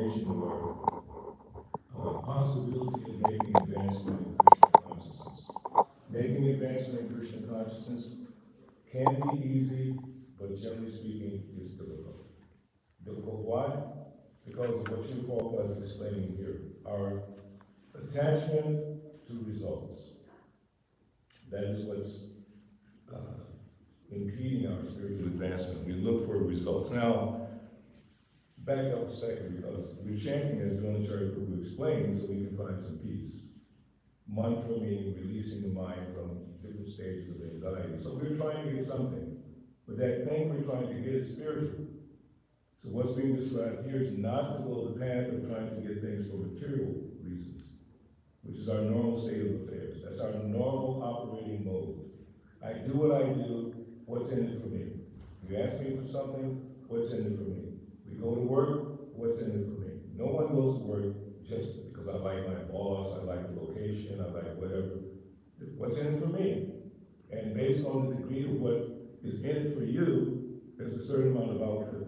explanation of our possibility of making advancement in Krishna consciousness. Making advancement in Krishna consciousness can be easy, but generally speaking, it's difficult. Difficult why? Because of what Srila Prabhupada is explaining here. Our attachment to results. That is what's impeding our spiritual advancement. We look for results. Now, back up a second, because we're chanting as Dronacharya Prabhu explained, so we can find some peace. Mantra meaning releasing the mind from different stages of anxiety. So we're trying to get something, but that thing we're trying to get is spiritual. So what's being described here is not to go the path of trying to get things for material reasons, which is our normal state of affairs. That's our normal operating mode. I do what I do, what's in it for me? You ask me for something, what's in it for me? We go to work, what's in it for me? No one goes to work just because I like my boss, I like the location, I like whatever. What's in it for me? And based on the degree of what is in it for you, there's a certain amount of output.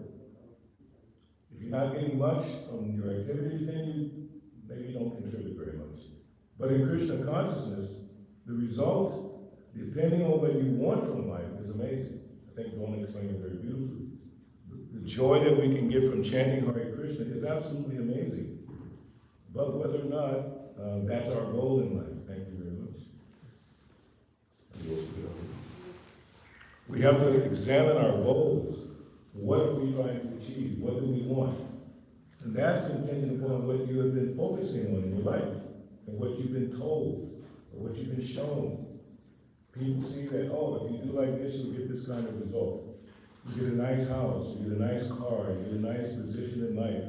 If you're not getting much from your activities, then you maybe don't contribute very much. But in Krishna consciousness, the result, depending on what you want from life, is amazing. I think Dona explained it very beautifully. The joy that we can get from chanting Hare Krishna is absolutely amazing. But whether or not that's our goal in life, thank you very much. We have to examine our goals. What are we trying to achieve? What do we want? And that's contingent upon what you have been focusing on in your life, and what you've been told, or what you've been shown. People see that, oh, if you do like this, you'll get this kind of result. You get a nice house, you get a nice car, you get a nice position in life.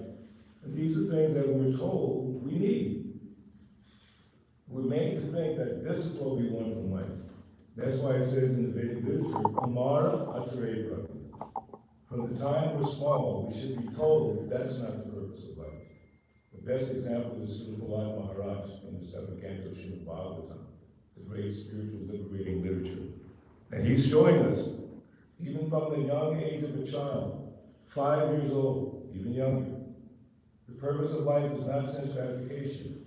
And these are things that we're told we need. We're made to think that this is what we want from life. That's why it says in the Vedic literature, Kumara Atare Bhakti. From the time we're small, we should be told that's not the purpose of life. The best example is Srila Prahlad Maharaj in the 7th canto of Srimad Bhagavatam, the great spiritual liberating literature. And he's showing us, even from the young age of a child, 5 years old, even younger, the purpose of life is not sense gratification.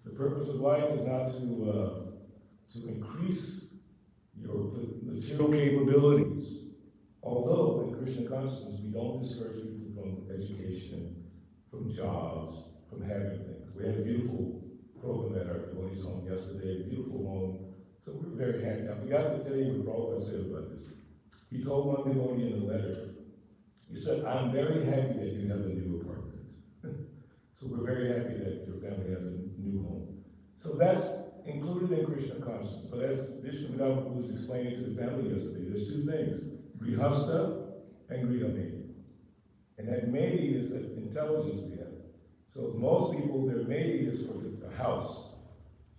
The purpose of life is not to increase your material capabilities. Although in Krishna consciousness, we don't discourage people from education, from jobs, from having things. We had a beautiful program at our devotees' home yesterday, a beautiful home. So we're very happy. I forgot to tell you what Prabhupada said about this. He told one devotee in a letter, he said, I'm very happy that you have a new apartment. So we're very happy that your family has a new home. So that's included in Krishna consciousness. But as Vishnu Vidal was explaining to the family yesterday, there's two things. Grihasta and Grihamedi. And that maybe is the intelligence we have. So most people, their maybe is for the house,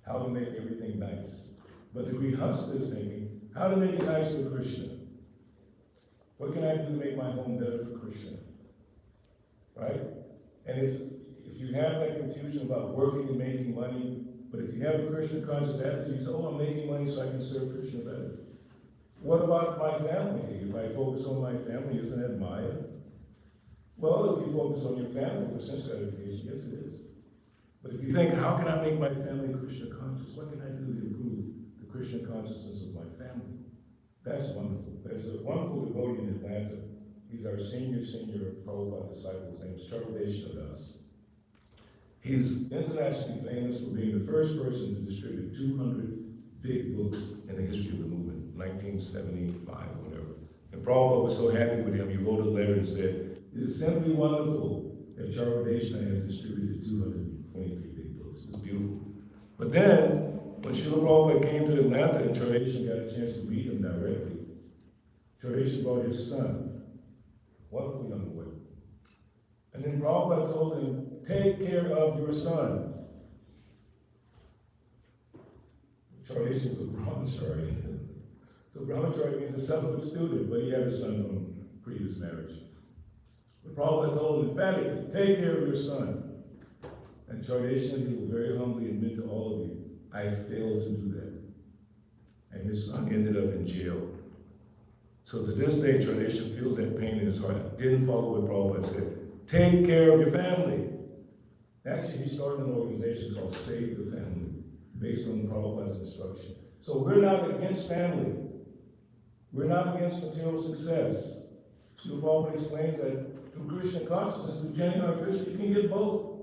how to make everything nice. But the Grihasta is thinking, how to make it nice for Krishna. What can I do to make my home better for Krishna? Right? And if you have that confusion about working and making money, but if you have a Krishna conscious attitude, you say, oh, I'm making money so I can serve Krishna better. What about my family? If I focus on my family, isn't that Maya? Well, if you focus on your family for sense gratification, yes it is. But if you think, how can I make my family Krishna conscious? What can I do to improve the Krishna consciousness of my family? That's wonderful. There's a wonderful devotee in Atlanta. He's our senior Prabhupada disciple. His name is Charvadeshna Das. He's internationally famous for being the first person to distribute 200 big books in the history of the movement, 1975 or whatever. And Prabhupada was so happy with him, he wrote a letter and said, it is simply wonderful that Charvadeshna has distributed 223 big books. It's beautiful. But then, when Srila Prabhupada came to Atlanta and Charvadeshna got a chance to meet him directly, Charvadeshna brought his son, wonderful young boy. And then Prabhupada told him, take care of your son. Charvadeshna was a brahmachari. So brahmachari means a celibate student, but he had a son from previous marriage. But Prabhupada told him emphatically, take care of your son. And Charvadeshna, he will very humbly admit to all of you, I failed to do that. And his son ended up in jail. So to this day, Charvadeshna feels that pain in his heart. Didn't follow what Prabhupada said. Take care of your family. Actually, he started an organization called Save the Family, based on Prabhupada's instruction. So we're not against family. We're not against material success. Srila Prabhupada explains that through Krishna consciousness, through genuine Krishna, you can get both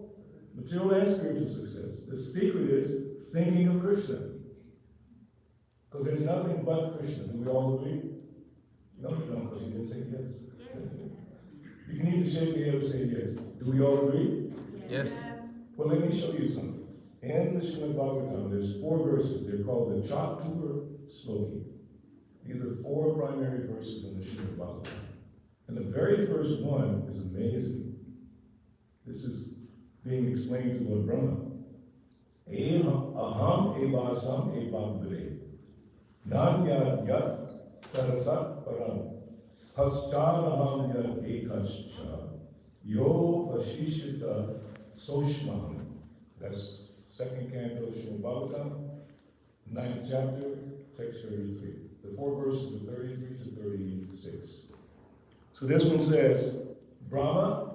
material and spiritual success. The secret is thinking of Krishna. Because there's nothing but Krishna. Do we all agree? No, you don't, because you didn't say yes. You can either shake your head or say yes. Do we all agree? Yes. Well, let me show you something. In the Srimad Bhagavatam, there's 4 verses. They're called the Chatur Sloki. These are 4 primary verses in the Srimad Bhagavatam. And the very first one is amazing. This is being explained to Lord Brahma. Aham evasam evabhare. Nanyad yat sarasat param. Paschanaham yat etascha. Yo vashishyata soshmaham. That's 2nd canto Srimad Bhagavatam, 9th chapter, text 33. The 4 verses are 33 to 36. So this one says, Brahma,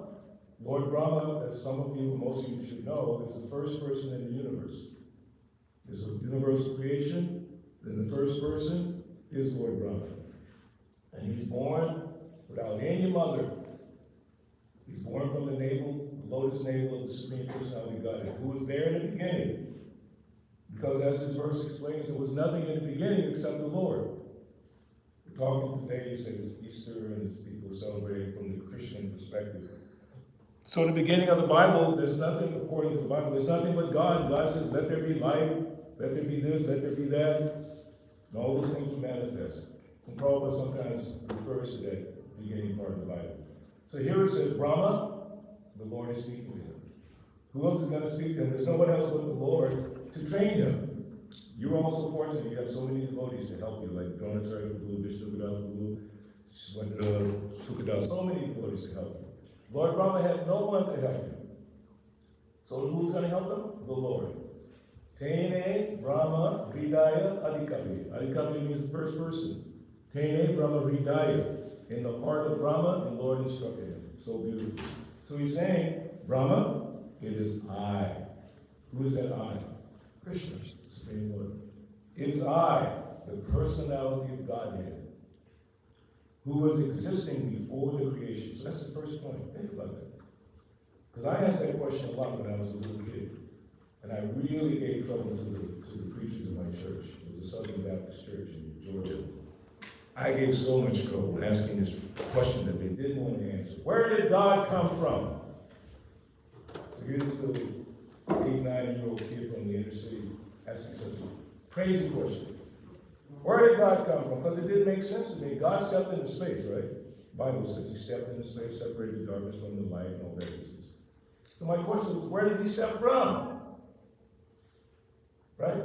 Lord Brahma, as some of you, most of you should know, is the first person in the universe. There's a universal creation, then the first person is Lord Brahma. And he's born without any mother. He's born from the navel, the lotus navel of the Supreme Personality of Godhead, who was there in the beginning. Because as this verse explains, there was nothing in the beginning except the Lord. We're talking today, you say it's Easter, and it's people celebrating from the Christian perspective. So in the beginning of the Bible, there's nothing, according to the Bible, there's nothing but God. God says, let there be light, let there be this, let there be that. And all those things will manifest. And Prabhupada sometimes refers to that beginning part of the Bible. So here it says, Brahma, the Lord is speaking to him. Who else is going to speak to him? There's no one else but the Lord to train him. You're also fortunate. You have so many devotees to help you, like Dronacharya Prabhu, Vishnu Prabhu, Sukadas. So many devotees to help you. Lord Brahma had no one to help him. So who's going to help him? The Lord. Tene Brahma Hridaya Adhikavi. Adhikavi means the first person. Tene Brahma Hridaya. In the heart of Brahma, the Lord instructed him. So beautiful. So he's saying, Brahma, it is I. Who is that I? Krishna, Supreme Lord. It is I, the personality of Godhead, who was existing before the creation. So that's the first point. Think about that. Because I asked that question a lot when I was a little kid. And I really gave trouble to the preachers in my church. It was a Southern Baptist church in Georgia. I gave so much trouble asking this question that they didn't want to answer. Where did God come from? So here's this little 8, 9-year-old kid from the inner city asking such a crazy question. Where did God come from? Because it didn't make sense to me. God stepped into space, right? The Bible says he stepped into space, separated the darkness from the light, and all that business. So my question was, where did he step from? Right?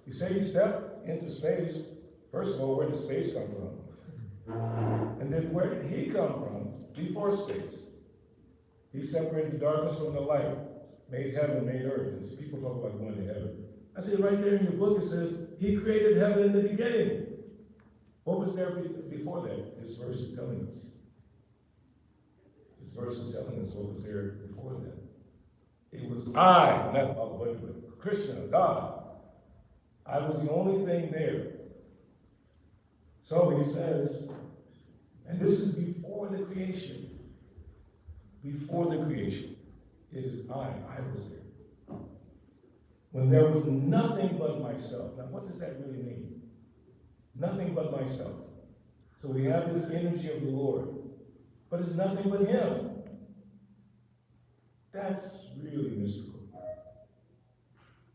You say he stepped into space. First of all, where did space come from? And then where did he come from before space? He separated the darkness from the light, made heaven, made earth. And so people talk about going to heaven. I say right there in your book, it says, he created heaven in the beginning. What was there before that? This verse is telling us. This verse is telling us what was there before that. It was I, not Krishna, God. I was the only thing there. So he says, and this is before the creation. Before the creation. It is I was there. When there was nothing but myself. Now what does that really mean? Nothing but myself. So we have this energy of the Lord, but it's nothing but him. That's really mystical.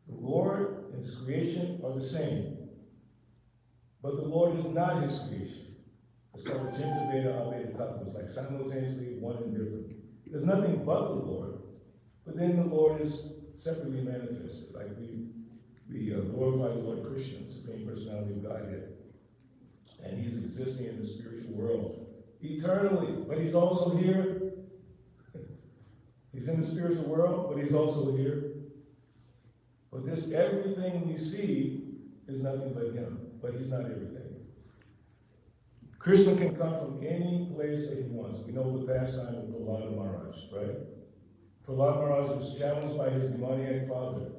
The Lord and his creation are the same. But the Lord is not his creation. It's called Jinta Veda Aveda Tattva. It's like simultaneously one and different. There's nothing but the Lord. But then the Lord is separately manifested. Like we glorify the Lord Krishna, Supreme Personality of Godhead. And he's existing in the spiritual world eternally. But he's also here. He's in the spiritual world, but he's also here. But this everything we see is nothing but him. But he's not everything. Krishna can come from any place that he wants. We know the pastime of Prahlada Maharaj, right? Prahlad Maharaj was challenged by his demoniac father.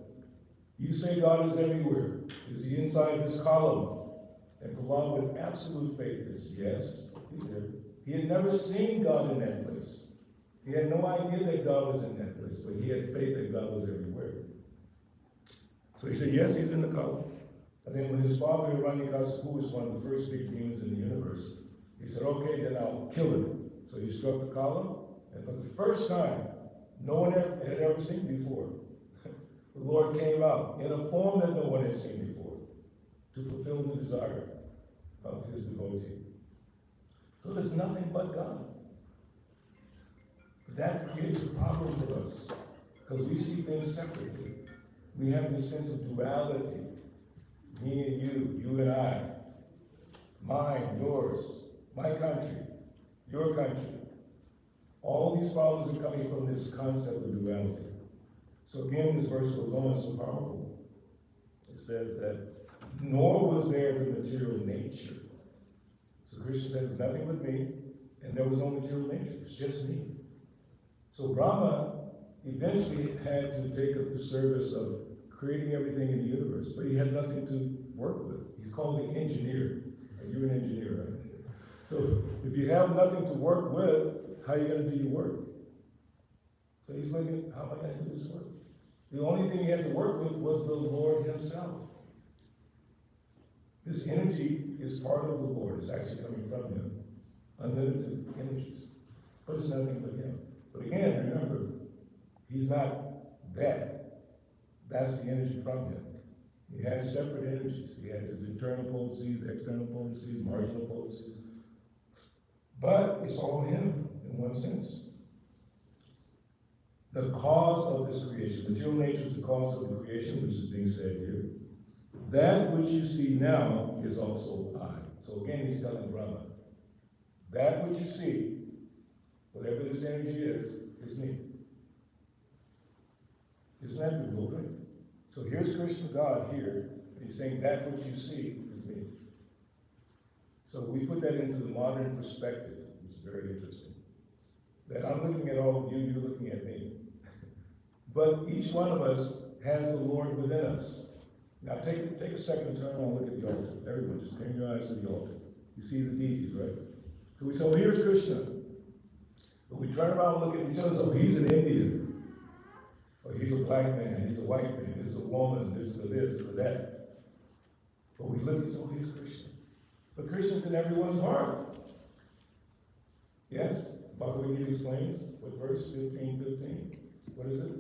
You say God is everywhere. Is he inside this column? And Prahlad, with absolute faith, is yes, he's there. He had never seen God in that place. He had no idea that God was in that place, but he had faith that God was everywhere. So he said, yes, he's in the column. And then when his father, Hiranyakasipu, was one of the first big demons in the universe, he said, okay, then I'll kill him. So he struck the column, and for the first time, no one had ever seen before, the Lord came out in a form that no one had seen before to fulfill the desire of his devotee. So there's nothing but God. That creates a problem for us because we see things separately. We have this sense of duality. Me and you and I, mine, yours, my country, your country. All these problems are coming from this concept of duality. So again, this verse goes on, it's so powerful. It says that, nor was there the material nature. So Krishna said, nothing but me, and there was no material nature, it's just me. So Brahma eventually had to take up the service of creating everything in the universe, but he had nothing to work with. He's called the engineer. And you're an engineer, right? So if you have nothing to work with, how are you going to do your work? So he's looking, how am I going to do this work? The only thing he had to work with was the Lord himself. This energy is part of the Lord. It's actually coming from him. Unlimited energies. But it's nothing but him. But again, remember, he's not that. That's the energy from him. He has separate energies. He has his internal potencies, external potencies, marginal potencies. But it's all him, in one sense. The cause of this creation, material nature is the cause of the creation, which is being said here. That which you see now is also I. So again, he's telling Brahma, that which you see, whatever this energy is me. Isn't that bewildering? So here's Krishna God here, and he's saying that which you see is me. So we put that into the modern perspective, which is very interesting. That I'm looking at all of you, you're looking at me. But each one of us has the Lord within us. Now take a second and turn around and look at the altar. Everyone, just turn your eyes to the altar. You see the deities, right? So we say, well, here's Krishna. But we turn around and look at each other, so he's an Indian. Or he's a black man, he's a white man, this is a woman, this is a this or that. But we look and say, oh, here's Krishna. But Krishna's in everyone's heart. Yes? Bhagavad Gita explains, what verse? 15:15. What is it?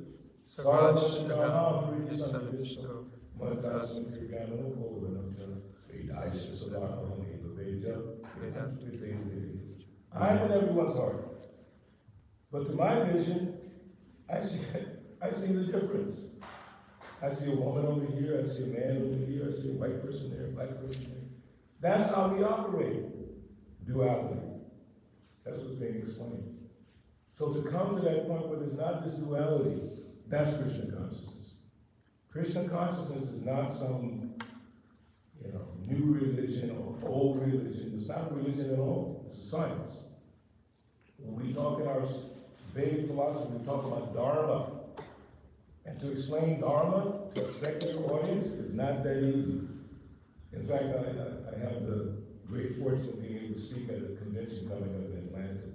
I'm in everyone's heart. But to my vision, I see the difference. I see a woman over here, I see a man over here, I see a white person there, a black person there. That's how we operate. Duality. That's what's being explained. So to come to that point where there's not this duality, that's Krishna consciousness. Krishna consciousness is not some, new religion or old religion. It's not a religion at all. It's a science. When we talk in our Vedic philosophy, we talk about Dharma. And to explain Dharma to a secular audience is not that easy. In fact, I have the great fortune of being able to speak at a convention coming up in Atlanta.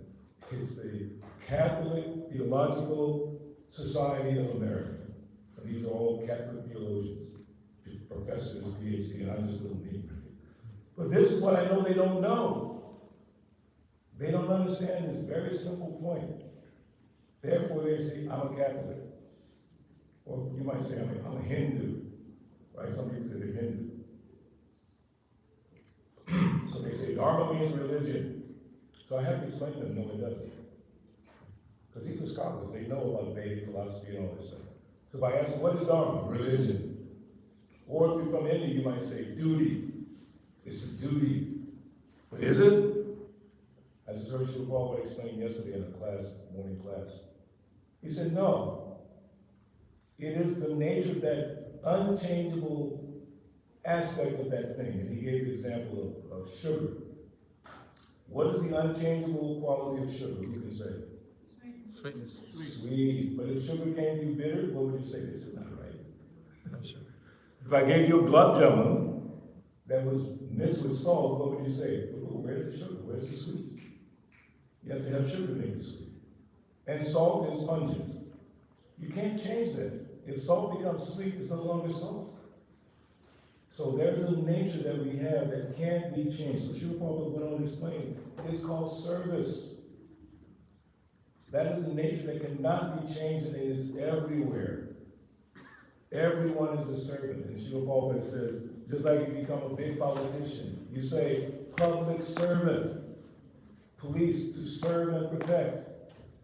It's the Catholic Theological Society of America. And these are all Catholic theologians, professors, PhD, and I'm just a little me. But this is what I know they don't know. They don't understand this very simple point. Therefore, they say, I'm a Catholic. Or you might say, I'm a Hindu. Right? Some people say they're Hindu. So they say, Dharma means religion. So I have to explain to them, no, it doesn't. Because these are scholars. They know about Vedic philosophy and all this stuff. So if I ask them, what is Dharma? Religion. Or if you're from India, you might say, duty. It's a duty. But is it? I just heard Srila Prabhupada explain yesterday in a class, morning class. He said, no. It is the nature of that unchangeable aspect of that thing. And he gave the example of sugar. What is the unchangeable quality of sugar? Who can say? Sweetness. Sweet. But if sugar came to you bitter, what would you say? This is not right. No sugar. If I gave you a gulab jamun that was mixed with salt, what would you say? Oh, where's the sugar? Where's the sweet? You have to have sugar to make it sweet. And salt is pungent. You can't change that. If salt becomes sweet, it's no longer salt. So there's a nature that we have that can't be changed. So Srila Prabhupada went on to explain, it's called service. That is a nature that cannot be changed, and it is everywhere. Everyone is a servant. And Srila Prabhupada says, just like you become a big politician, you say, public servant, police to serve and protect.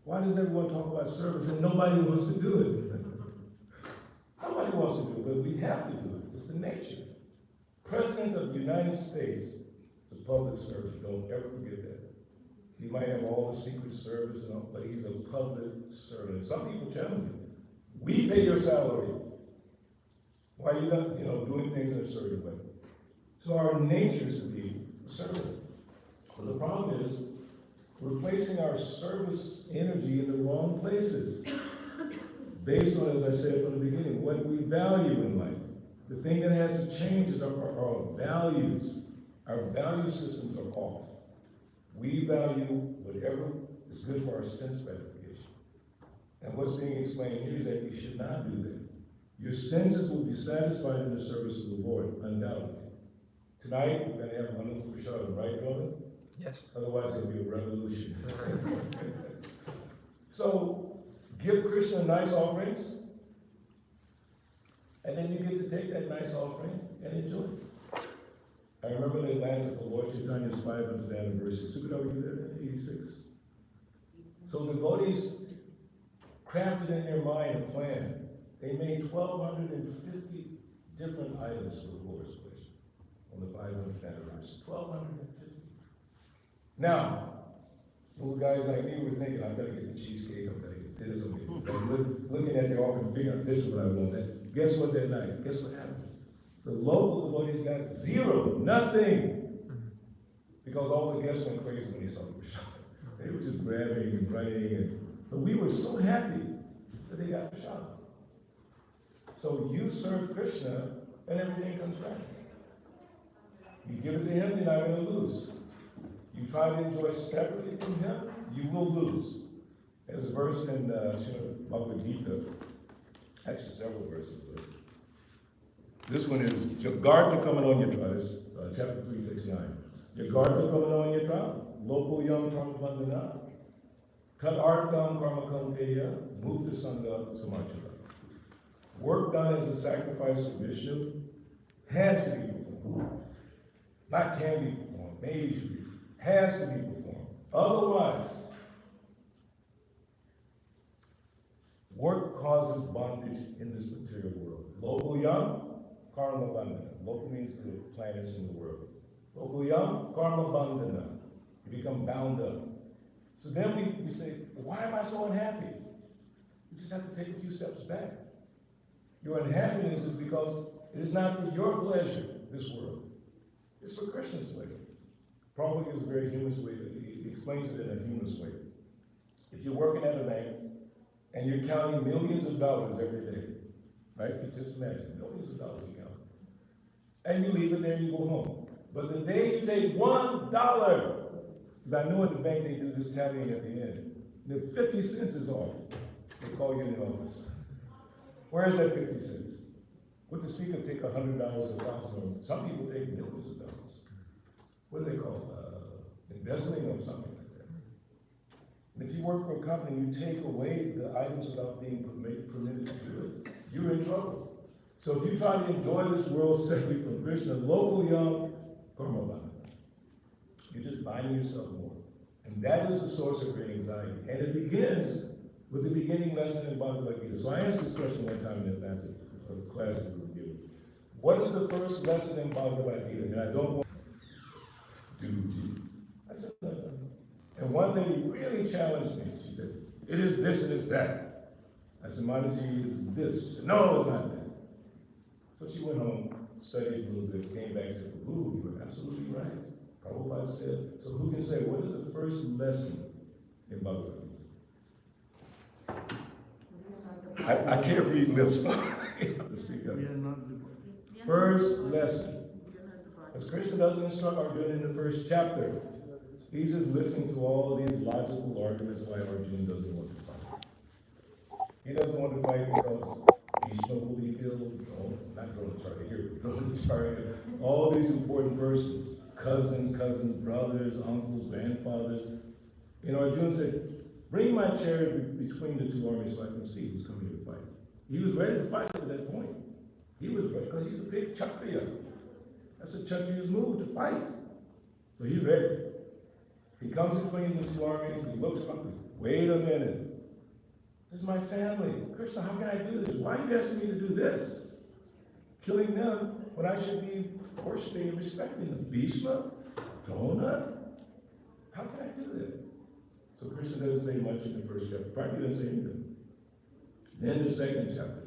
Why does everyone talk about service and nobody wants to do it? Nobody wants to do it, but we have to do it. It's the nature. President of the United States is a public servant. Don't ever forget that. He might have all the Secret Service and all, but he's a public servant. Some people challenge him. We pay your salary. Why are you not, doing things in a certain way? So our nature is to be a servant. But the problem is, we're placing our service energy in the wrong places. Based on, as I said from the beginning, what we value in life. The thing that has to change is our values. Our value systems are off. We value whatever is good for our sense gratification. And what's being explained here is that we should not do that. Your senses will be satisfied in the service of the Lord, undoubtedly. Tonight, we're going to have Manus Prashad, right, brother? Yes. Otherwise, it'll be a revolution. So, give Krishna nice offerings, and then you get to take that nice offering and enjoy it. I remember in Atlanta for Lord Chaitanya's 500th anniversary. Sukadar, were you there in 86? So devotees crafted in their mind a plan. They made 1,250 different items for the Lord's place on the 500th anniversary. 1,250. Now, little guys like me were thinking, I've got to get the cheesecake, I've got to get this, looking at their offering, figuring out this is what I want. Guess what that night? Guess what happened? The local devotees got zero, nothing. Because all the guests went crazy when they saw the prashad. They were just grabbing and running, but we were so happy that they got prashad. So you serve Krishna, and everything comes back. You give it to him, you're not going to lose. You try to enjoy separately from him, you will lose. There's a verse in Srimad Bhagavad Gita, actually several verses. This one is Jagartha coming on your trial. This chapter 3, text 9. Jagartha coming on your trial. Lopo yam karma bandhana. Tat artam karma kanteya. Mukta sangha samachara. Work done as a sacrifice for Vishnu has to be performed. Not can be performed, maybe should be. Has to be performed. Otherwise, work causes bondage in this material world. Local yam, karma bandhana. Local means the planets in the world. Local yam, karma bandhana. You become bound up. So then we say, why am I so unhappy? You just have to take a few steps back. Your unhappiness is because it is not for your pleasure, this world. It's for Krishna's pleasure. Prabhupada gives a very humorous way, he explains it in a humorous way. If you're working at a bank and you're counting millions of dollars every day, right? Just imagine, millions of dollars you count. And you leave it there and you go home. But the day you take $1, because I know at the bank they do this tallying at the end, and if 50 cents is off, they call you in the office. Where is that 50 cents? Would the speaker take $100 or $1,000? Some people take millions of dollars. What do they call it? Embezzling or something like that. And if you work for a company, you take away the items without being permitted to do it, you're in trouble. So if you try to enjoy this world separately from Krishna, local young, karma bandhana. You're just binding yourself more. And that is the source of your anxiety. And it begins with the beginning lesson in Bhagavad Gita. So I asked this question one time in Atlanta, a class that we were giving. What is the first lesson in Bhagavad Gita? And I don't want duty. I said, no. And one lady really challenged me. She said, it is this and it's that. I said, Mataji, is this? She said, no, it's not that. So she went home, studied a little bit, came back and said, ooh, you were absolutely right. Prabhupada said, so who can say, what is the first lesson in Bhagavad Gita? I can't read lips, so I have to speak up. First lesson. As Krishna doesn't instruct Arjuna in the first chapter, he's just listening to all these logical arguments why Arjuna doesn't want to fight. He doesn't want to fight because Bhishma will be killed. No, not Dronacharya here, but Dronacharya. All these important persons, cousins, brothers, uncles, grandfathers. Arjuna said, bring my chariot between the two armies so I can see who's coming to fight. He was ready to fight at that point. He was ready because he's a big Kshatriya. That's a Kshatriya's move to fight. So he's ready. He comes between the two armies and he looks up and wait a minute. This is my family. Krishna, how can I do this? Why are you asking me to do this? Killing them when I should be worshiping and respecting them. Bhishma? Drona? How can I do that? So Krishna doesn't say much in the first chapter. Probably doesn't say anything. Then the second chapter,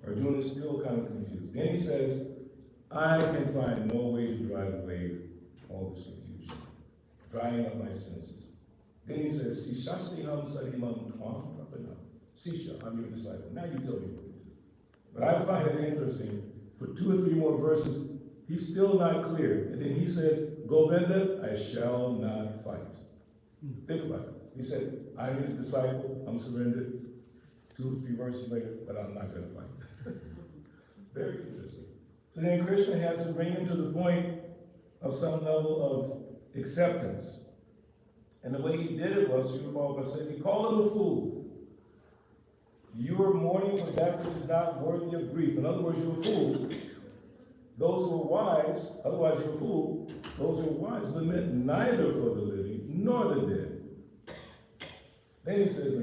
Arjuna is still kind of confused. Then he says, I can find no way to drive away all this confusion, drying up my senses. Then he says, Sishastiham sarimam tvam prapanam. Sisha, I'm your disciple. Now you tell me what to do. But I find it interesting, for 2 or 3 more verses, he's still not clear. And then he says, Govinda, I shall not fight. Think about it. He said, I'm his disciple, I'm surrendered. 2 or 3 verses later, but I'm not going to fight. Very interesting. So then Krishna has to bring him to the point of some level of acceptance. And the way he did it was, Srila Prabhupada says, he called him a fool. You are mourning for that which is not worthy of grief. In other words, you're a fool. Those who are wise, otherwise you're a fool, those who are wise lament neither for the living nor the dead. Then he says,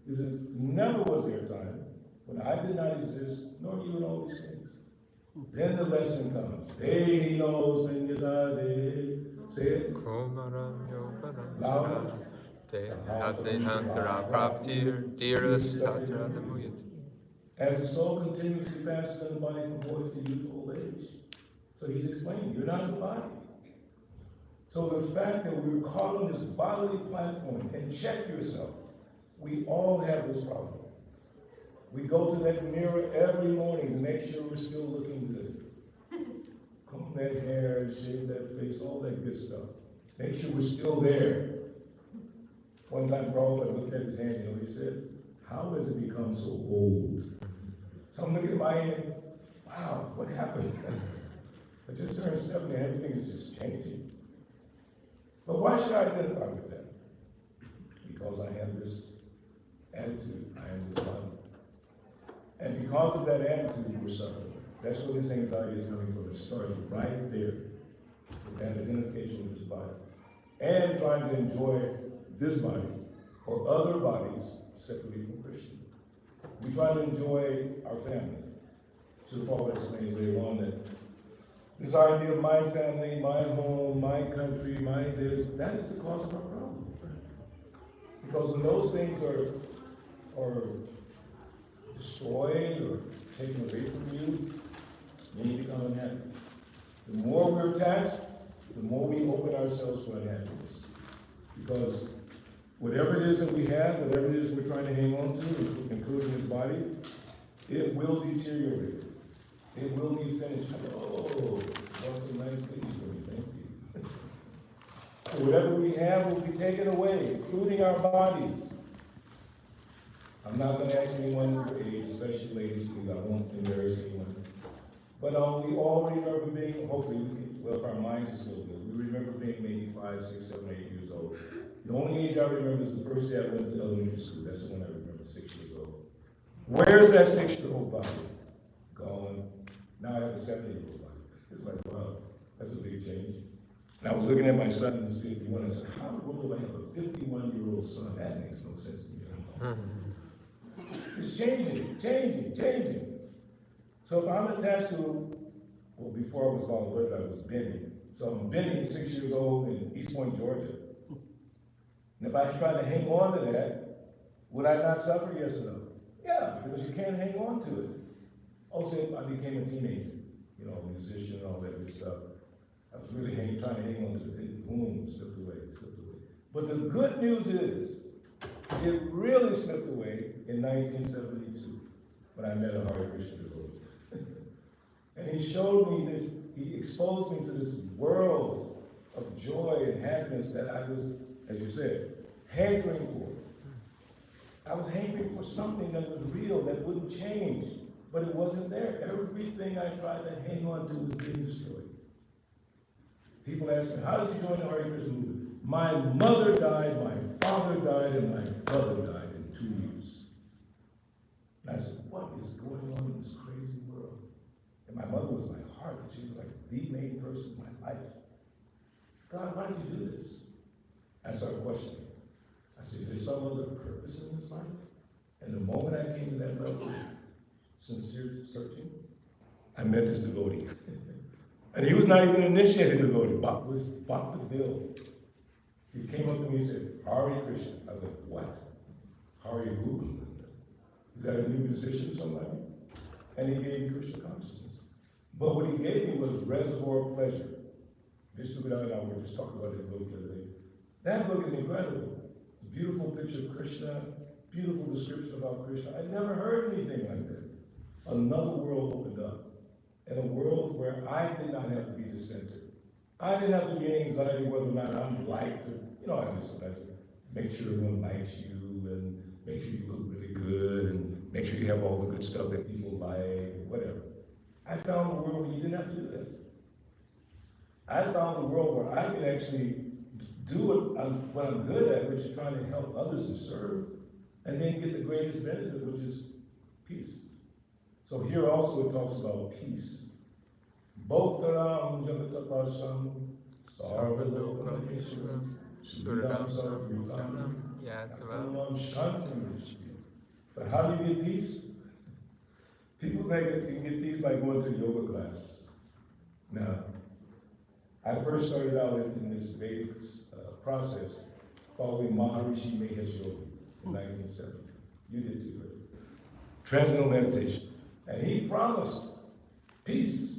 he says, never was there a time when I did not exist, nor you in all these things. Then the lesson comes. He knows when you die. Say it. Louder. As the soul continuously passes in the body from boyhood to youth to old age. So he's explaining, you're not the body. So the fact that we're caught on this bodily platform, and check yourself, we all have this problem. We go to that mirror every morning to make sure we're still looking good. Comb that hair, shave that face, all that good stuff. Make sure we're still there. One time, Prabhupada looked at his hand, he said, how has it become so old? So I'm looking at my hand, wow, what happened? I just turned 70 and everything is just changing. But why should I identify with that? Because I have this attitude, I am this body. And because of that attitude, we're suffering. That's where this anxiety is coming from. It starts right there, with that identification with this body. And trying to enjoy this body or other bodies separately from Krishna. We try to enjoy our family. So the Prabhupada explains later on that this idea of my family, my home, my country, my this, that is the cause of our problem. Because when those things are destroyed or taken away from you, then you become unhappy. The more we're attached, the more we open ourselves for unhappiness. Because whatever it is that we have, whatever it is we're trying to hang on to, including this body, it will deteriorate. It will be finished. Oh, that's a nice piece for me, thank you. So whatever we have will be taken away, including our bodies. I'm not going to ask anyone your age, especially ladies, because I won't embarrass anyone. But we all remember being, hopefully, well, if our minds are still good, we remember being maybe 5, 6, 7, 8 years old. The only age I remember is the first day I went to elementary school. That's the one I remember, 6 years old. Where's that 6-year-old body? Gone. Now I have a 7-year-old body. It's like, wow, that's a big change. And I was looking at my son who's 51, and I said, how in the world do I have a 51-year-old son? That makes no sense to me. It's changing. So if I'm attached to, well, before I was Balavirtha, I was Benny. So I'm Benny, 6 years old in East Point, Georgia. And if I try to hang on to that, would I not suffer? Yes or no? Yeah, because you can't hang on to it. Also, I became a teenager, a musician and all that good stuff. I was really trying to hang on to it. Boom, slipped away. But the good news is, It really slipped away in 1972 when I met a Hare Krishna devotee. And he showed me this, he exposed me to this world of joy and happiness that I was, as you said, hankering for. I was hankering for something that was real, that wouldn't change, but it wasn't there. Everything I tried to hang on to was being destroyed. People ask me, how did you join the Hare Krishna movement? My mother died, my father died, and my brother died in 2 years. And I said, what is going on in this crazy world? And my mother was my heart. She was like the main person in my life. God, why did you do this? I started questioning. I said, is there some other purpose in this life? And the moment I came to that level of sincere searching, I met this devotee. And he was not even an initiated devotee. Bhakti was Bhakti Bill. He came up to me and said, Hare Krishna. I was like, what? Hare who? Is that a new musician or somebody? And he gave me Krishna consciousness. But what he gave me was Reservoir of Pleasure. Vishnu Vidya and I were just talking about that book the other day. That book is incredible. It's a beautiful picture of Krishna, beautiful description about Krishna. I'd never heard anything like that. Another world opened up. In a world where I did not have to be the center. I didn't have to be in anxiety whether or not I'm liked or, I just sometimes make sure everyone likes you and make sure you look really good and make sure you have all the good stuff that people like, whatever. I found a world where you didn't have to do that. I found a world where I could actually do what I'm good at, which is trying to help others and serve, and then get the greatest benefit, which is peace. So here also it talks about peace. Bhoktaram jagatapasam sarvalokameshwaram suridam sarvbhutanam yatvam shantam rishti. But how do you get peace? People think that you can get peace by going to a yoga class. Now, I first started out in this Vedic process following Maharishi Mahesh Yogi in 1970. You did too, right? Transcendental meditation. And he promised peace.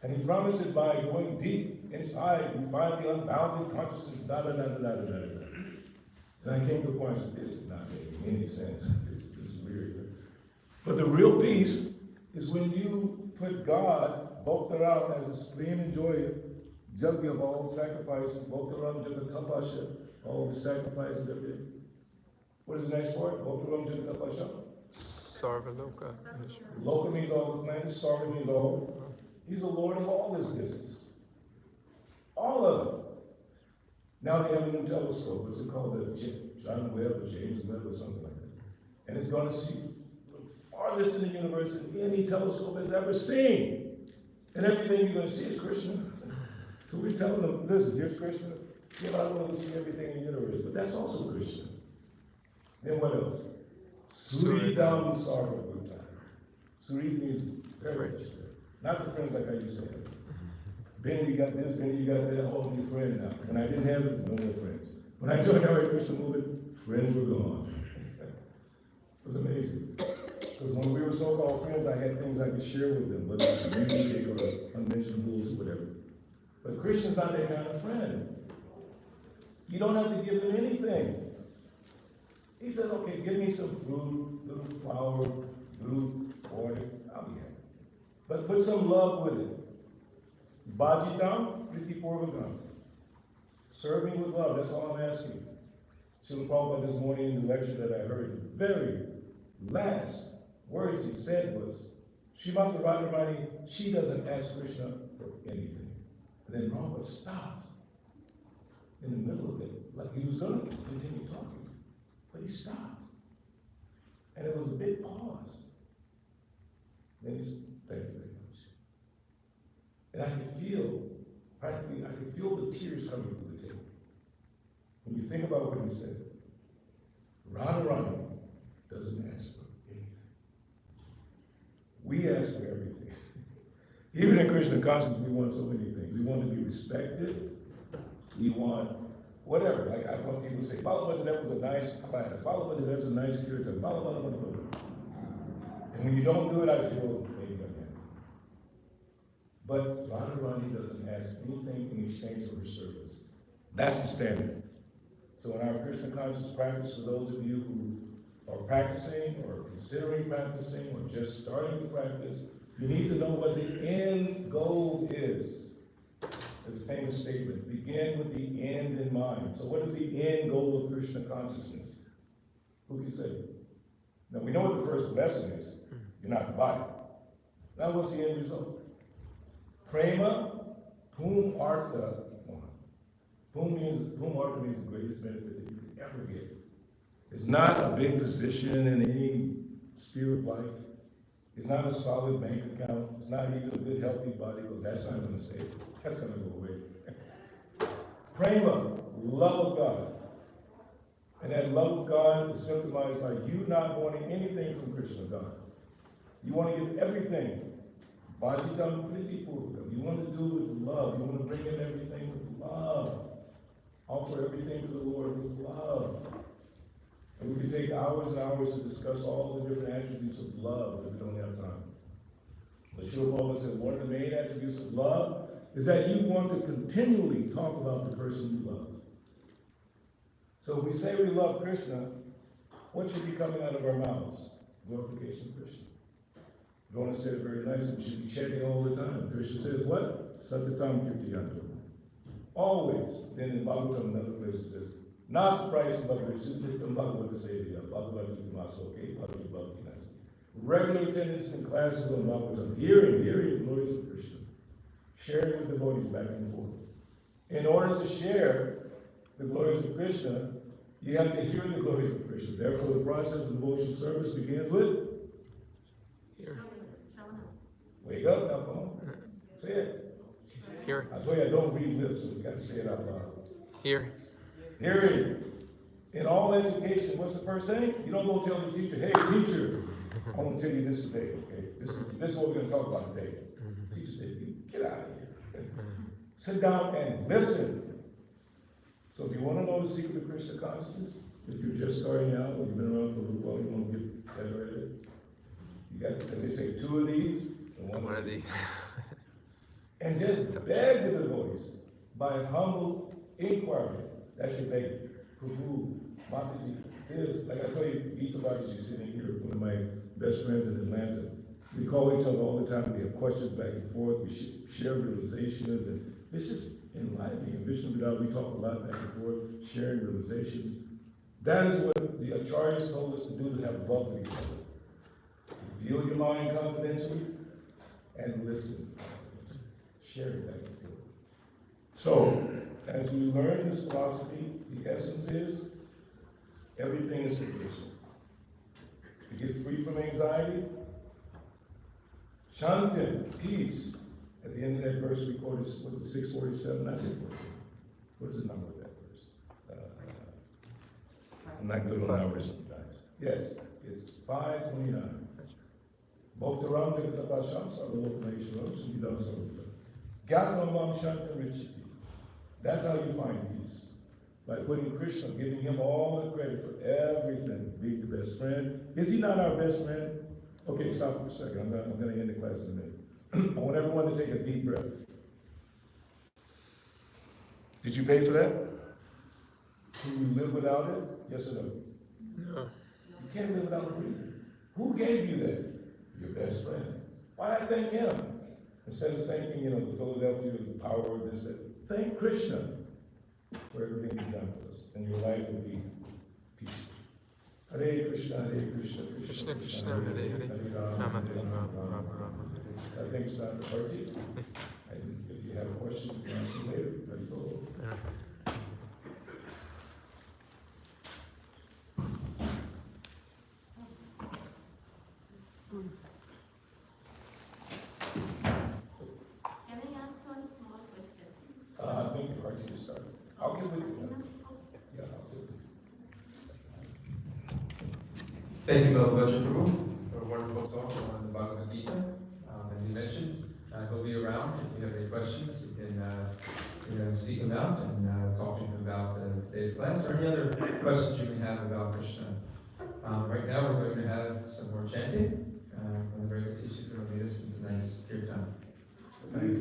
And he promised it by going deep inside. You find the unbounded consciousness, And I came to the point, I said, this is not making any sense. This is weird. But the real peace is when you put God, Bhoktaram, as a supreme enjoyer, Jagya of all sacrifices, Bhoktaram Jagatapasha, all the sacrifices of it. What is the next word? Bhoktaram Jagatapasha? Sarvaloka. Loka means all the planets, Sarva means all. He's the Lord of all this business. All of it. Now they have a new telescope. What's it called? The John Webb or James Webb or something like that. And it's going to see the farthest in the universe than any telescope has ever seen. And everything you're going to see is Krishna. So we're telling them, listen, here's Krishna. Yeah, but I want to see everything in the universe. But that's also Krishna. Then what else? Suridam Sarvabhuta. Surid means friends. Not the friends like I used to have. Benny, you got this, Benny, you got that, all of your friends now. When I didn't have it, no more friends. When I joined the Hare Krishna movement, friends were gone. It was amazing. Because when we were so-called friends, I had things I could share with them, whether it was music or unmentioned rules or whatever. But Krishna's not that kind of friend. You don't have to give him anything. He said, okay, give me some fruit, little flour, fruit, water, I'll be happy. But put some love with it. Bhajitam, Priti Purvakam. Serve me with love, that's all I'm asking. Srila Prabhupada this morning in the lecture that I heard, the very last words he said was, Srimati Radharani, she doesn't ask Krishna for anything. And then Prabhupada stopped in the middle of it, like he was going to continue talking. But he stopped. And it was a big pause. Then he said, thank you very much. And I could feel, practically, I could feel the tears coming through the table. When you think about what he said, Radharani doesn't ask for anything. We ask for everything. Even in Krishna consciousness, we want so many things. We want to be respected. We want whatever. Like I want people to say, Balabantan, that was a nice class. Balabantan, that's a nice kirtan. Balabantan. And when you don't do it, I feel maybe unhappy. But Radharani doesn't ask anything in exchange for her service. That's the standard. So in our Krishna conscious practice, for those of you who are practicing or considering practicing or just starting to practice, you need to know what the end goal is. There's a famous statement, begin with the end in mind. So what is the end goal of Krishna consciousness? Who can say? Now we know what the first lesson is. You're not the body. Now what's the end result? Prema, whom artha. Whom artha means the greatest benefit that you can ever get. It's not a big position in any sphere of life. It's not a solid bank account. It's not even a good, healthy body, because that's not going to stay. That's going to go away. Prema, love of God. And that love of God is symptomized by you not wanting anything from Krishna God. You want to give everything. Bhajitam priti purva. You want to do with love. You want to bring in everything with love. Offer everything to the Lord with love. And we could take hours and hours to discuss all the different attributes of love, but we don't have time. But Srila Prabhupada said one of the main attributes of love is that you want to continually talk about the person you love. So if we say we love Krishna, what should be coming out of our mouths? Glorification of Krishna. Gona said it very nicely. We should be chanting all the time. Krishna says what? Satatam kirtiyantam. Always. Then in Bhagavatam, another place it says, not surprised about the Sutatam Bhagavata Sevya, Bhagavata Vimasoke, Bhagavata Bhagavatas. Regular attendance in classes on Bhagavatam, hearing the glories of Krishna, sharing with devotees back and forth. In order to share the glories of Krishna, you have to hear the glories of Krishna. Therefore, the process of devotional service begins with Here. wake up, now come on. Say it. Here. I told you I don't read lips, so you got to say it out loud. Here. Hearing. In all education, what's the first thing? You don't go tell the teacher, hey, teacher, I want to tell you this today, okay? This is what we're going to talk about today. Teacher said, get out of here. Sit down and listen. So if you want to know the secret of Krishna consciousness, if you're just starting out, or you've been around for a little while, you want to get better at it, you got, as they say, 2 of these, and One of these. and just beg the devotees by humble inquiry. That's your begging. Prabhu, Mataji, this, like I told you, Gita Mataji sitting here, one of my best friends in Atlanta. We call each other all the time. We have questions back and forth. We share realizations, and it's just enlightening. In Vishnu Vidal, we talk a lot back and forth, sharing realizations. That is what the acharyas told us to do, to have love for each other. Feel your mind confidentially and listen. Share it back and forth. So, as we learn this philosophy, the essence is everything is for Krishna. To get free from anxiety, Shanti, peace. At the end of that verse, we quoted, was it 647? Not 647. What is the number of that verse? I'm not good on numbers sometimes. Yes, it's 529. Bhaktaram Jagatapasham Sarvalokaneshwaram Sumidam Sarvata. Gatnamam Shanti Richiti. That's how you find peace. By putting Krishna, giving him all the credit for everything, being the best friend. Is he not our best friend? Okay, stop for a second. I'm going to end the class in a minute. I want everyone to take a deep breath. Did you pay for that? Can you live without it? Yes or no? No. You can't live without breathing. Who gave you that? Your best friend. Why I thank him? Instead of thanking, the Philadelphia, the power of this, that. Thank Krishna for everything he's done for us. And your life will be peaceful. Hare Krishna, Hare Krishna, Krishna Krishna, Hare Hare, Rama Hare Rama. I think it's time for party. And if you have a question, you can ask me later. Ready for it? Can I ask one small question? I think the party is started. I'll give it to you. Yeah, I'll sit. Thank you, Bhagavajan Prabhu, for a wonderful talk on the Bhagavad Gita. As he mentioned, he'll be around. If you have any questions, you can seek him out and talk to him about today's class or any other questions you may have about Krishna. Right now, we're going to have some more chanting. One of the regular teachers are going to lead us in tonight's kirtan. Thank you.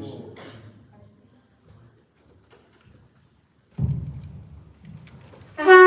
Thank you.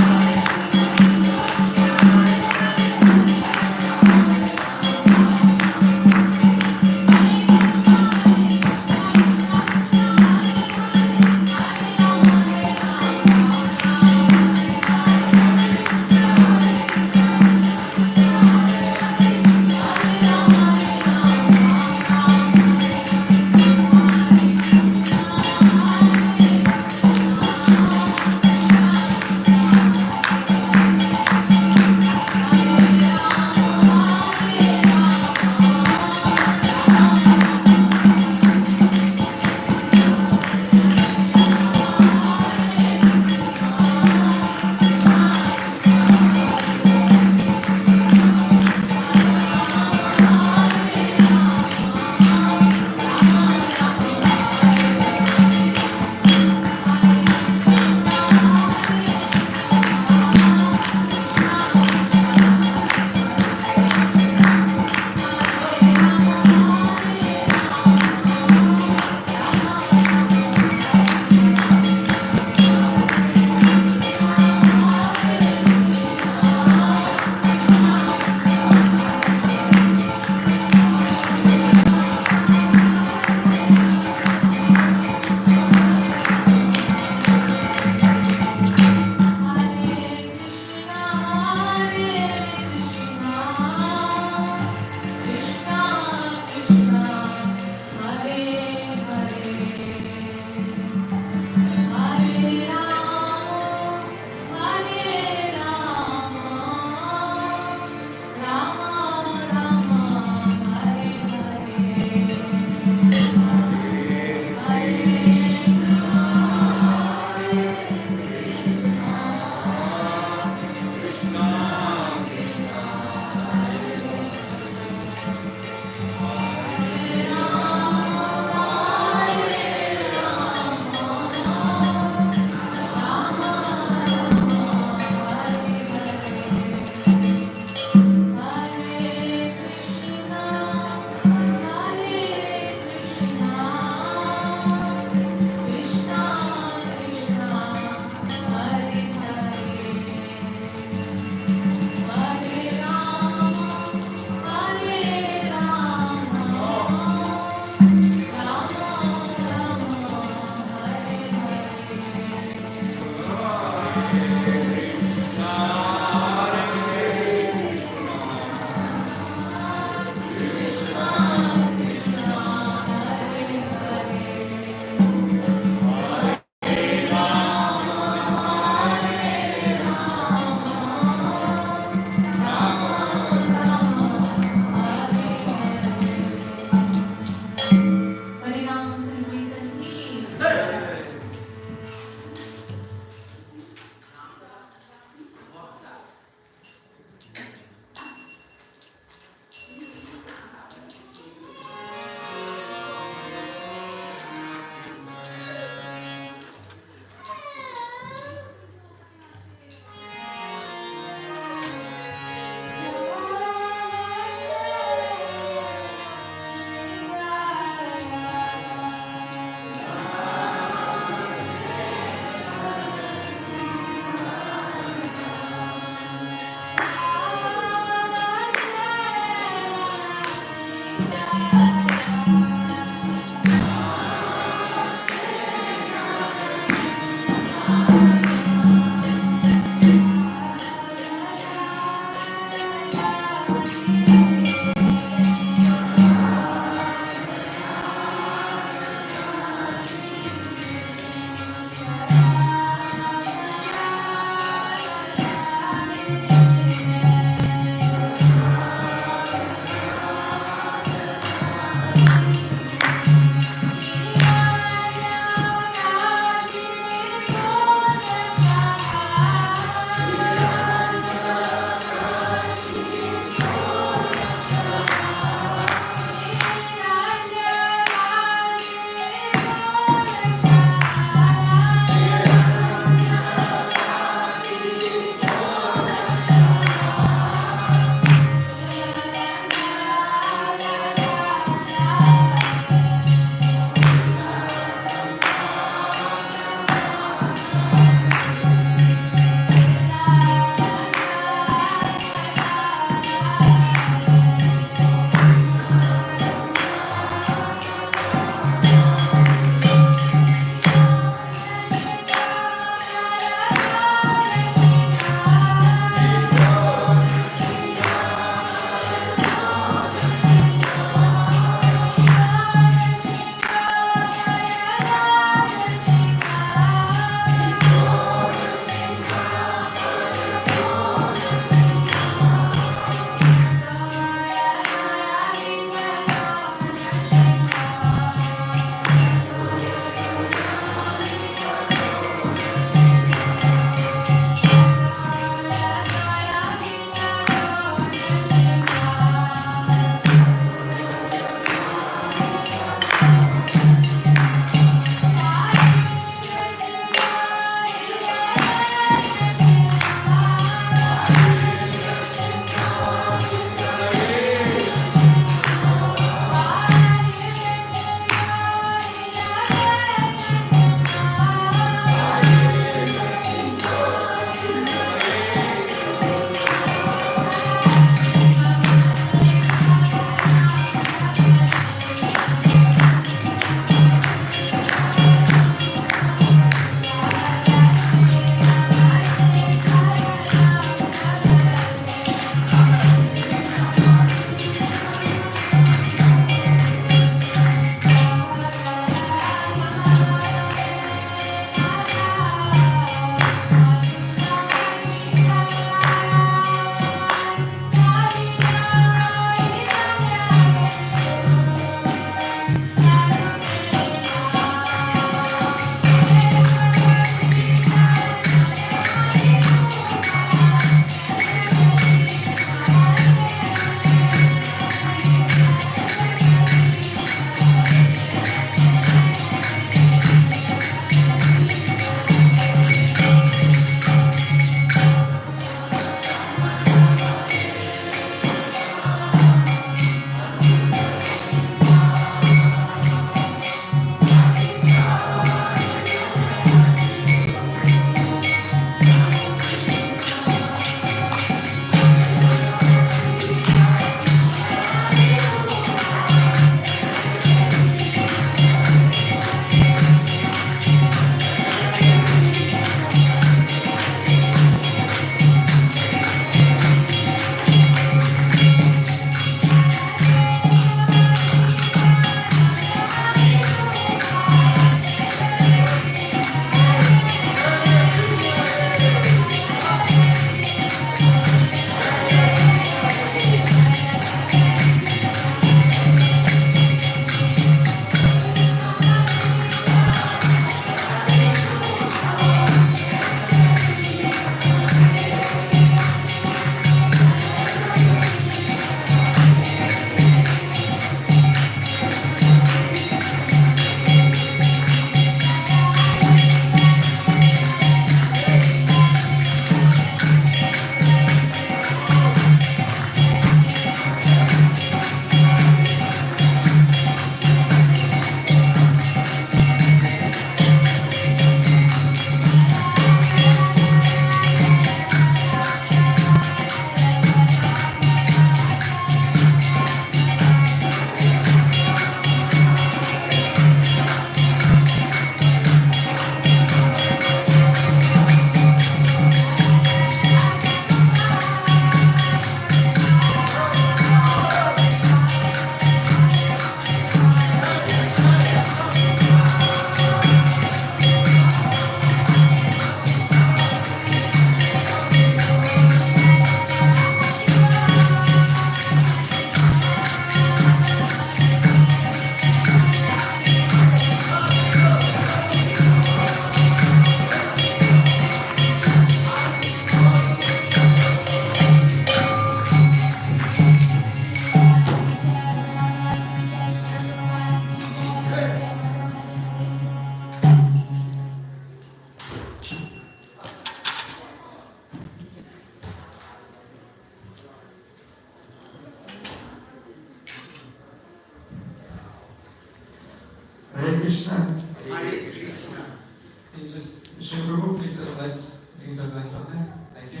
the lights, you can turn the lights on there. Thank you.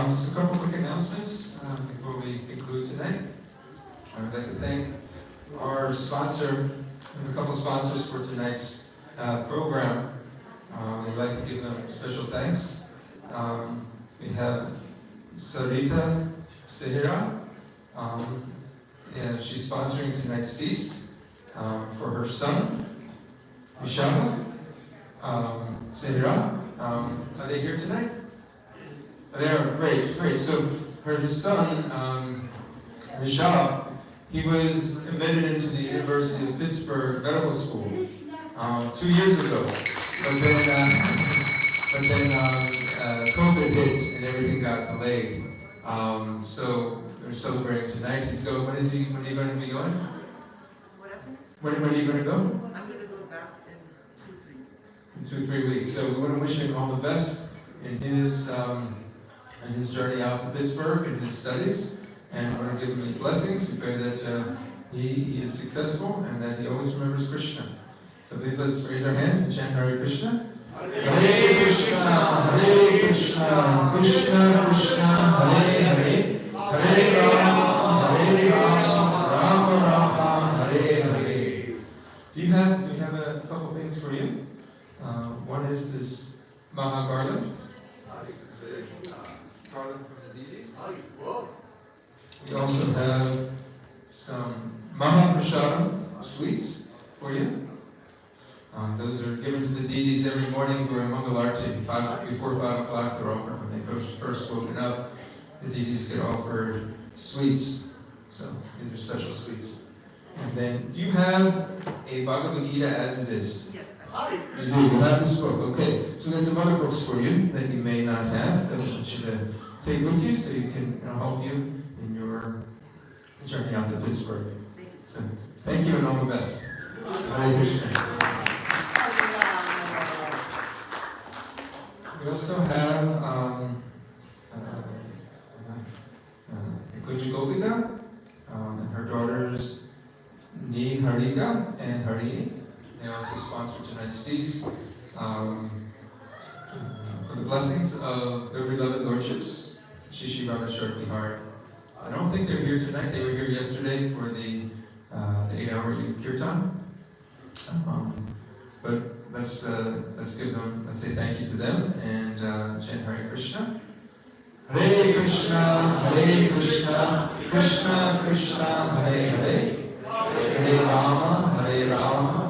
Just a couple quick announcements before we conclude tonight. I would like to thank our sponsor. We have a couple sponsors for tonight's program. We'd like to give them special thanks. We have Sarita Sehira. And she's sponsoring tonight's feast for her son, Vishal Sehira. Are they here tonight? They are, great. So his son, Vishal, he was admitted into the University of Pittsburgh Medical School 2 years ago. But then COVID hit and everything got delayed. So we're celebrating tonight. He's going. When are you going to be going? When are you going to go? I'm going to go back in 2-3 weeks. In 2-3 weeks. So we want to wish him all the best in his journey out to Pittsburgh and his studies. And we want to give him blessings. We pray that he is successful and that he always remembers Krishna. So please let's raise our hands and chant Hare Krishna. Hare Krishna, Hare Krishna, Krishna Krishna, Hare Hare, Hare Rama, Rama Rama, Hare Hare. We have a couple things for you. One is this Maha garland. Garland from the deities. We also have some Maha Prasadam sweets for you. Those are given to the deities every morning during Mangalarti. Before 5 o'clock, they're offered when they first woken up. The deities get offered sweets. So these are special sweets. And then, do you have a Bhagavad Gita as it is? Yes, I You do. You have this book. Okay. So we got some other books for you that you may not have that we want you to take with you so you can help you in your journey out to Pittsburgh. So thank you and all the best. Hare Krishna. We also have Kunja Gopika and her daughters Ni Harika and Harini. They also sponsor tonight's feast for the blessings of their beloved lordships, Shishi Rameshwar Bihar. I don't think they're here tonight. They were here yesterday for the 8-hour youth kirtan. But let's say thank you to them and chant Hare Krishna. Hare Krishna, Hare Krishna, Krishna Krishna, Hare Hare, Hare Rama,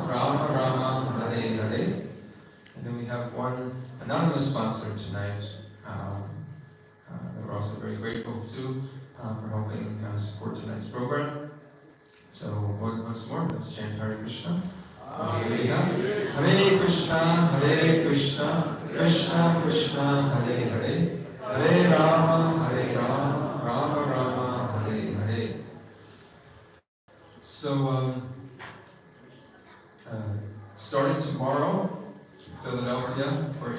Rama Rama, Hare Hare. And then we have one anonymous sponsor tonight that we're also very grateful to for helping support tonight's program. So once more, let's chant Hare Krishna. Hare Krishna, Hare Krishna, Krishna Krishna, Hare Hare, Hare Rama, Rama Rama, Hare Hare. So, starting tomorrow, Philadelphia for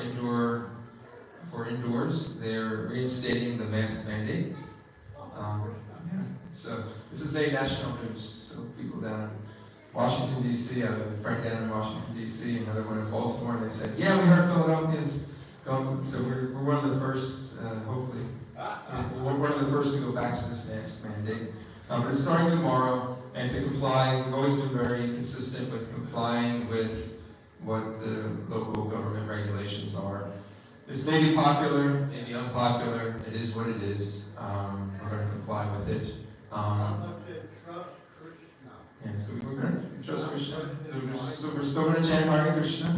indoors, they're reinstating the mask mandate. So this is made national news. So people down in Washington, D.C., I have a friend down in Washington, D.C., another one in Baltimore, they said, yeah, we heard Philadelphia's going, so we're one of the first, hopefully, we're one of the first to go back to this mask mandate. But it's starting tomorrow, and to comply, we've always been very consistent with complying with what the local government regulations are. This may be popular, may be unpopular, it is what it is. We're going to comply with it. Yeah, so we're going to trust Krishna. So we're still going to chant Hare Krishna.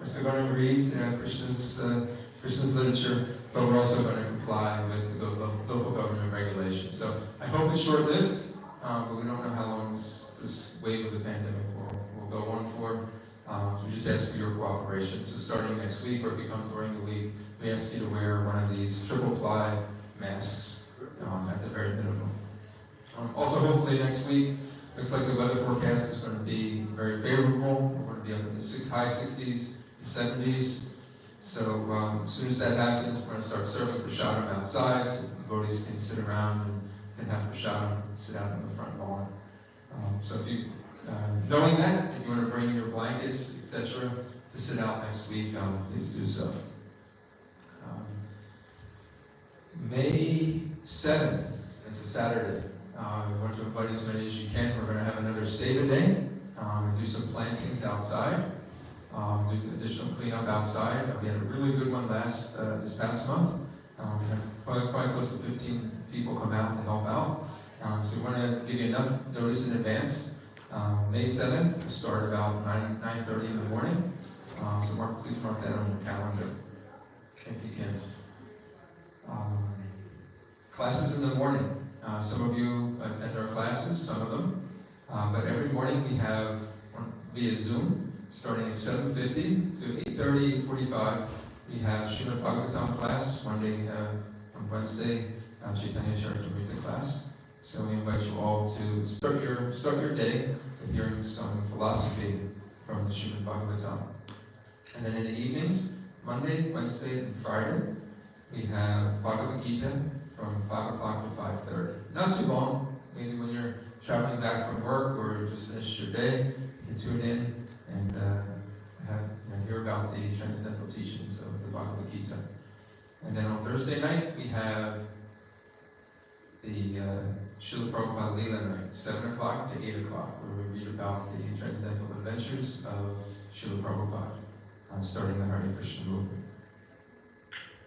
We're still going to read Krishna's literature, but we're also going to comply with the local government regulations. So I hope it's short-lived, but we don't know how long this wave of the pandemic will go on for. So we just ask for your cooperation. So starting next week, or if you come during the week, we ask you to wear one of these triple-ply masks at the very minimum. Also, hopefully next week, looks like the weather forecast is going to be very favorable. We're going to be up in the high 60s, 70s. So as soon as that happens, we're going to start serving prasadam outside, so the devotees can sit around and have prasadam, sit out on the front lawn. So if you, knowing that, if you want to bring your blankets, etc., to sit out next week, please do so. May 7th, it's a Saturday. We want to invite as many as you can. We're going to have another Seder Day. Do some plantings outside. Do additional cleanup outside. We had a really good one this past month. We had probably close to 15 people come out to help out. So we want to give you enough notice in advance. May 7th, we'll start about 9:30 in the morning. So please mark that on your calendar if you can. Classes in the morning. Some of you attend our classes, some of them. But every morning we have via Zoom, starting at 7:50 to 8:30, 8:45. We have Srimad Bhagavatam class. On Wednesday, Chaitanya Charitamrita class. So we invite you all to start your day with hearing some philosophy from the Srimad Bhagavatam. And then in the evenings, Monday, Wednesday, and Friday, we have Bhagavad Gita from 5 o'clock to 5:30. Not too long. Maybe when you're traveling back from work or you just finished your day, you can tune in and hear about the transcendental teachings of the Bhagavad Gita. And then on Thursday night, we have the Srila Prabhupada Leela night, 7 o'clock to 8 o'clock, where we read about the transcendental adventures of Srila Prabhupada, starting the Hare Krishna movement.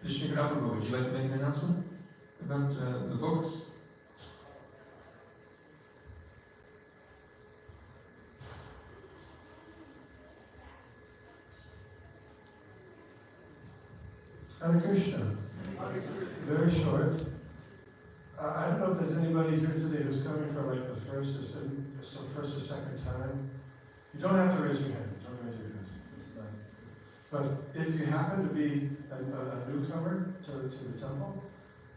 Vishnu Prabhu, would you like to make an announcement about the books? Hare Krishna. Very short. I don't know if there's anybody here today who's coming for like the first or second time. You don't have to raise your hand. Don't raise your hand. It's not. But if you happen to be a newcomer to the temple,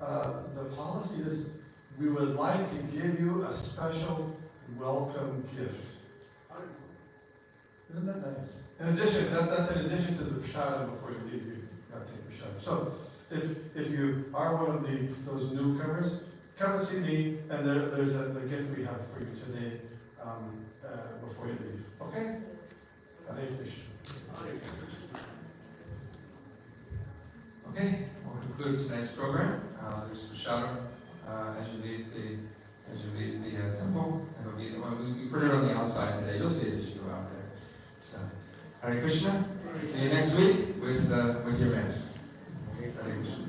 the policy is we would like to give you a special welcome gift. Isn't that nice? In addition, that's in addition to the prasadam before you leave. You got to take prasadam. So if you are one of those newcomers, come and see me, and there's the gift we have for you today before you leave. Okay? Hare Krishna. Okay, we'll conclude tonight's program. There's prasadam as you leave the temple, and we put it on the outside today. You'll see it as you go out there. So, Hare Krishna. See you next week with your masks. Hare Krishna.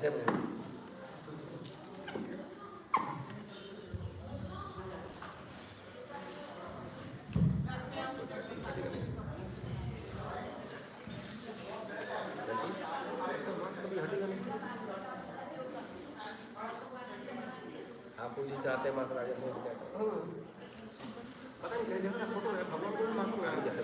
आप जी चाहते mask लगा के पता नहीं मेरे जैसा photo है भगवान को मास्क लगा कैसे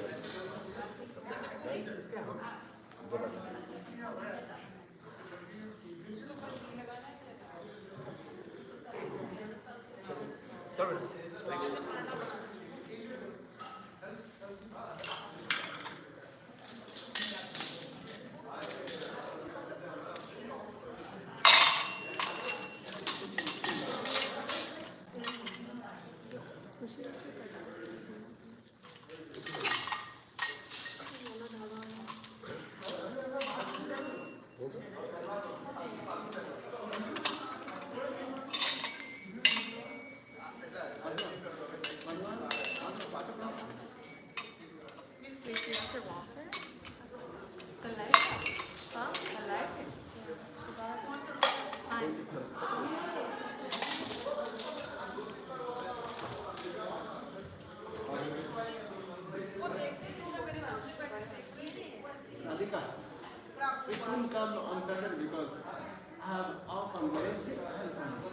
It couldn't come on Saturday because I have off on Wednesday and Sunday.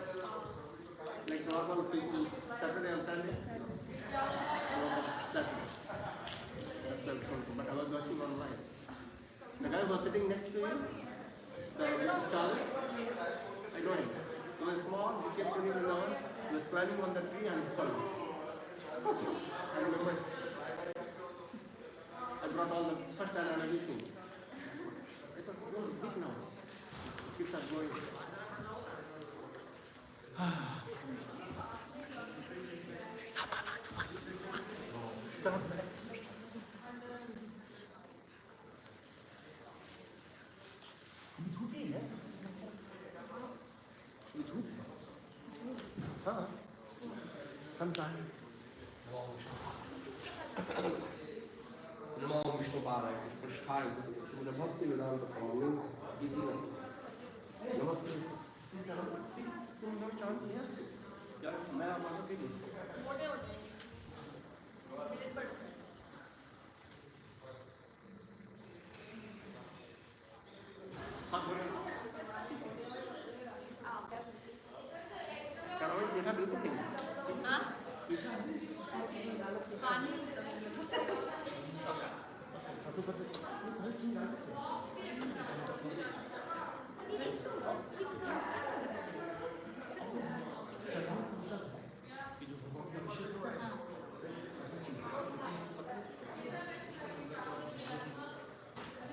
Like normal people, Saturday and Sunday. That's the phone, but I was watching online. The guy was sitting next to you, the star, I know him. He was small, he kept turning around, he was climbing on the tree and fell. I remember. I brought all the first and everything. I thought, no, it's big now. Kids are going. Sometimes. नमो विष्णु पादाय पुष्पाय मुझे भक्ति वेदांत प्रभु नमस्ते तुम चांद किया यार मैं आपको भी हाँ बोलो करो देखा बिल्कुल नहीं हाँ पानी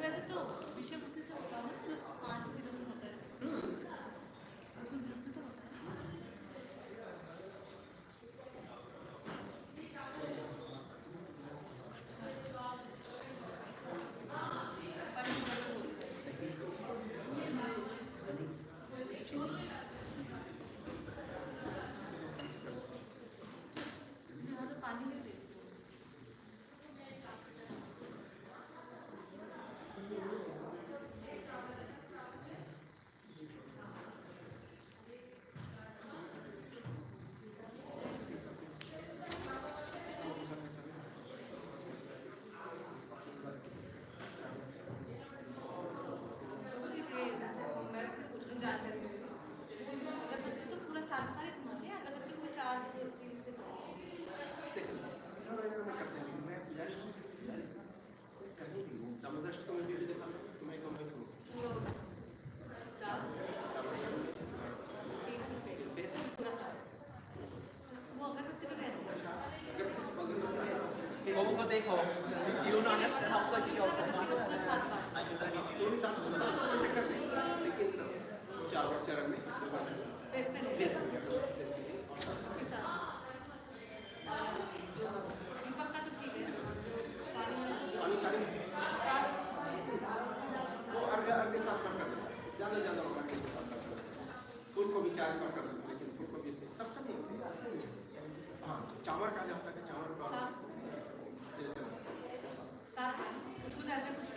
वैसे तो विषय से होता है 5 किलो से होता है देखो you don't understand how to be also लेकिन 4 चरण में ज्यादा फूल को भी 4 बार कर लेकिन फूल को भी सबसे नहीं हाँ चावल का जब तक चावल का उसमें ऐसे कुछ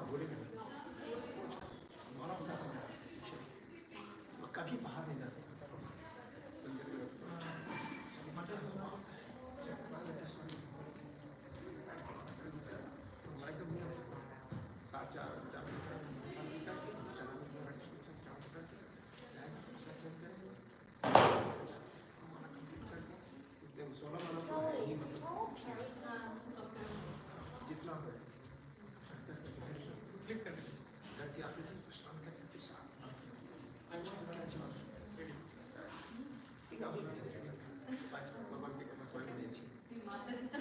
बोलेगा हमारा होता है वो कभी बाहर नहीं जाते माता जी